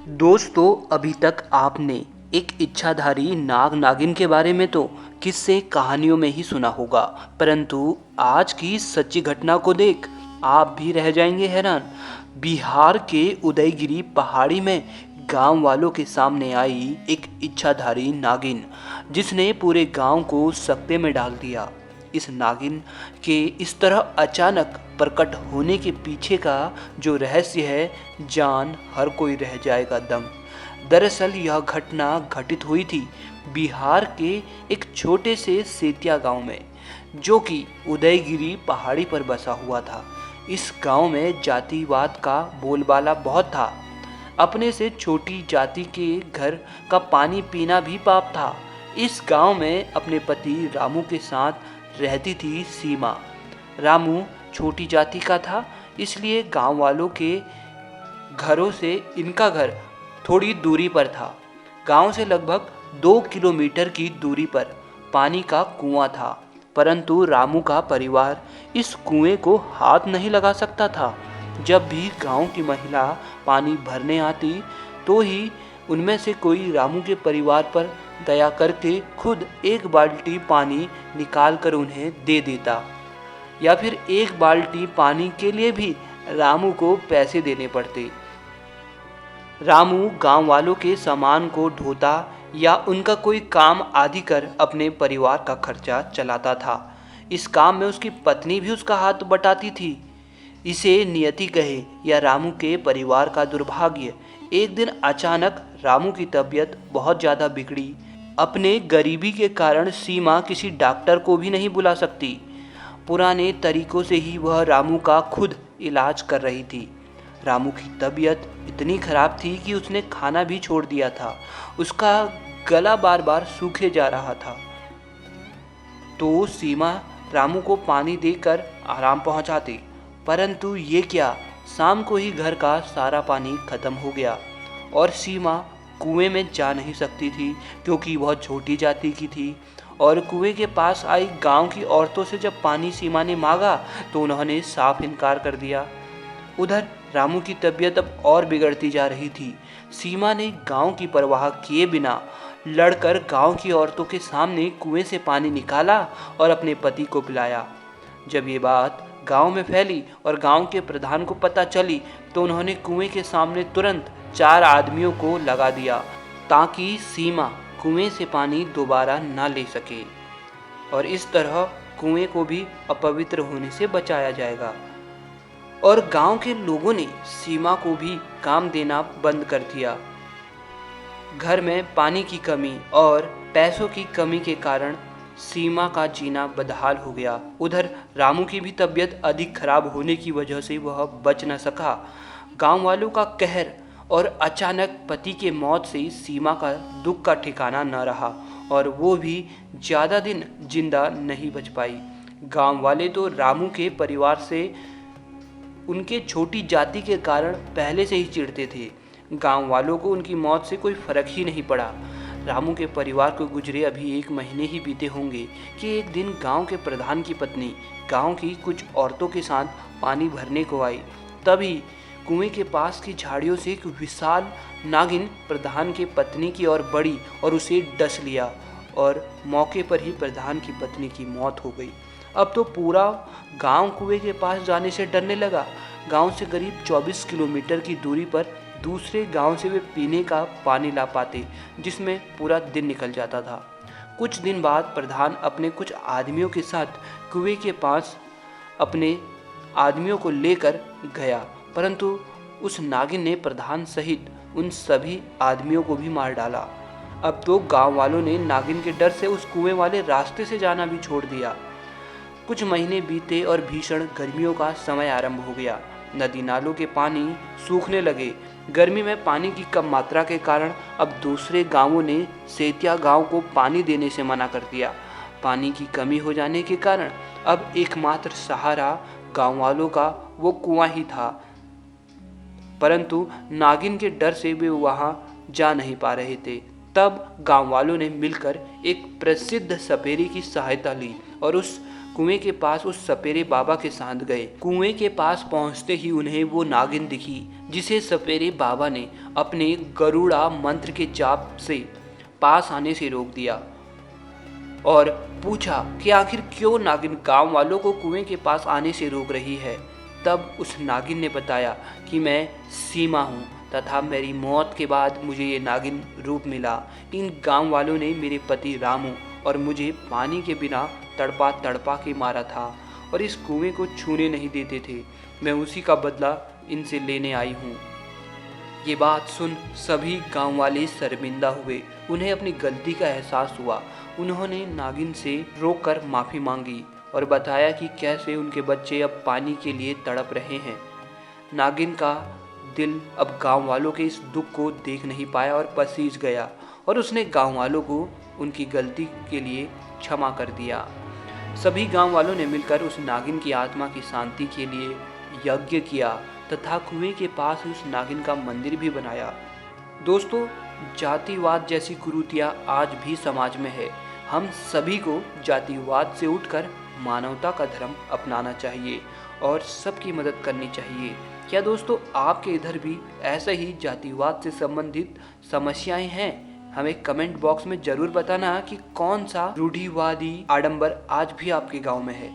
दोस्तों, अभी तक आपने एक इच्छाधारी नाग नागिन के बारे में तो किस्से कहानियों में ही सुना होगा, परंतु आज की सच्ची घटना को देख आप भी रह जाएंगे हैरान। बिहार के उदयगिरी पहाड़ी में गांव वालों के सामने आई एक इच्छाधारी नागिन, जिसने पूरे गांव को सकते में डाल दिया। इस नागिन के इस तरह अचानक प्रकट होने के पीछे का जो रहस्य है, जान हर कोई रह जाएगा दंग। दरअसल यह घटना घटित हुई थी बिहार के एक छोटे से सेतिया गांव में, जो कि उदयगिरी पहाड़ी पर बसा हुआ था। इस गांव में जातिवाद का बोलबाला बहुत था। अपने से छोटी जाति के घर का पानी पीना भी पाप था। इस गांव में अपने पति रामू के साथ रहती थी सीमा। रामू छोटी जाति का था, इसलिए गांव वालों के घरों से इनका घर थोड़ी दूरी पर था। गांव से लगभग 2 किलोमीटर की दूरी पर पानी का कुआं था, परंतु रामू का परिवार इस कुएं को हाथ नहीं लगा सकता था। जब भी गांव की महिला पानी भरने आती, तो ही उनमें से कोई रामू के परिवार पर दया करके खुद एक बाल्टी पानी निकाल कर उन्हें दे देता, या फिर एक बाल्टी पानी के लिए भी रामू को पैसे देने पड़ते। रामू गांव वालों के सामान को ढोता या उनका कोई काम आदि कर अपने परिवार का खर्चा चलाता था। इस काम में उसकी पत्नी भी उसका हाथ बटाती थी। इसे नियति कहे या रामू के परिवार का दुर्भाग्य। एक दिन अचानक रामू की तबीयत बहुत ज़्यादा बिगड़ी। अपने गरीबी के कारण सीमा किसी डॉक्टर को भी नहीं बुला सकती। पुराने तरीकों से ही वह रामू का खुद इलाज कर रही थी। रामू की तबीयत इतनी खराब थी कि उसने खाना भी छोड़ दिया था। उसका गला बार बार सूखे जा रहा था। तो सीमा रामू को पानी देकर आराम पहुंचाती, परंतु ये क्या, शाम को ही घर का सारा पानी खत्म हो गया और सीमा कुएं में जा नहीं सकती थी, क्योंकि वह छोटी जाति की थी। और कुएं के पास आई गांव की औरतों से जब पानी सीमा ने मांगा, तो उन्होंने साफ इनकार कर दिया। उधर रामू की तबीयत अब और बिगड़ती जा रही थी। सीमा ने गांव की परवाह किए बिना लड़कर गांव की औरतों के सामने कुएं से पानी निकाला और अपने पति को पिलाया। जब ये बात गांव में फैली और गांव के प्रधान को पता चली, तो उन्होंने कुएं के सामने तुरंत 4 आदमियों को लगा दिया, ताकि सीमा कुएं से पानी दोबारा ना ले सके, और इस तरह कुएं को भी अपवित्र होने से बचाया जाएगा। और गांव के लोगों ने सीमा को भी काम देना बंद कर दिया। घर में पानी की कमी और पैसों की कमी के कारण सीमा का जीना बदहाल हो गया। उधर रामू की भी तबीयत अधिक खराब होने की वजह से वह बच न सका। गांव वालों का कहर और अचानक पति के मौत से सीमा का दुख का ठिकाना न रहा, और वो भी ज़्यादा दिन जिंदा नहीं बच पाई। गांव वाले तो रामू के परिवार से उनके छोटी जाति के कारण पहले से ही चिढ़ते थे। गांव वालों को उनकी मौत से कोई फर्क ही नहीं पड़ा। रामू के परिवार को गुजरे अभी 1 महीने ही बीते होंगे कि एक दिन गांव के प्रधान की पत्नी गांव की कुछ औरतों के साथ पानी भरने को आई। तभी कुएं के पास की झाड़ियों से एक विशाल नागिन प्रधान के पत्नी की ओर बढ़ी और उसे डस लिया, और मौके पर ही प्रधान की पत्नी की मौत हो गई। अब तो पूरा गांव कुएं के पास जाने से डरने लगा। गांव से करीब 24 किलोमीटर की दूरी पर दूसरे गांव से वे पीने का पानी ला पाते, जिसमें पूरा दिन निकल जाता था। कुछ दिन बाद प्रधान अपने कुछ आदमियों के साथ कुएं के पास अपने आदमियों को लेकर गया, परंतु उस नागिन ने प्रधान सहित उन सभी आदमियों को भी मार डाला। अब तो गांव वालों ने नागिन के डर से उस कुएं वाले रास्ते से जाना भी छोड़ दिया। कुछ महीने बीते और भीषण गर्मियों का समय आरंभ हो गया। नदी नालों के पानी सूखने लगे। गर्मी में पानी की कम मात्रा के कारण अब दूसरे गांवों ने सेतिया गांव को पानी देने से मना कर दिया। पानी की कमी हो जाने के कारण अब एकमात्र सहारा गांव वालों का वो कुआं ही था, परंतु नागिन के डर से वे वहां जा नहीं पा रहे थे। तब गांव वालों ने मिलकर एक प्रसिद्ध सपेरे की सहायता ली और उस कुएं के पास उस सपेरे बाबा के साथ गए। कुएं के पास पहुंचते ही उन्हें वो नागिन दिखी, जिसे सपेरे बाबा ने अपने गरुड़ा मंत्र के जाप से पास आने से रोक दिया और पूछा कि आखिर क्यों नागिन गांव वालों को कुएं के पास आने से रोक रही है। तब उस नागिन ने बताया कि मैं सीमा हूँ तथा मेरी मौत के बाद मुझे ये नागिन रूप मिला। इन गांव वालों ने मेरे पति रामू और मुझे पानी के बिना तड़पा तड़पा के मारा था और इस कुएं को छूने नहीं देते थे। मैं उसी का बदला इनसे लेने आई हूँ। ये बात सुन सभी गांव वाले शर्मिंदा हुए। उन्हें अपनी गलती का एहसास हुआ। उन्होंने नागिन से रोककर माफ़ी मांगी और बताया कि कैसे उनके बच्चे अब पानी के लिए तड़प रहे हैं। नागिन का दिल अब गांव वालों के इस दुख को देख नहीं पाया और पसीज गया और उसने गांव वालों को उनकी गलती के लिए क्षमा कर दिया। सभी गांव वालों ने मिलकर उस नागिन की आत्मा की शांति के लिए यज्ञ किया तथा कुएं के पास उस नागिन का मंदिर भी बनाया। दोस्तों, जातिवाद जैसी कुरीतियाँ आज भी समाज में है। हम सभी को जातिवाद से उठकर मानवता का धर्म अपनाना चाहिए और सबकी मदद करनी चाहिए। क्या दोस्तों, आपके इधर भी ऐसे ही जातिवाद से संबंधित समस्याएं हैं? हमें कमेंट बॉक्स में जरूर बताना कि कौन सा रूढ़िवादी आडंबर आज भी आपके गांव में है।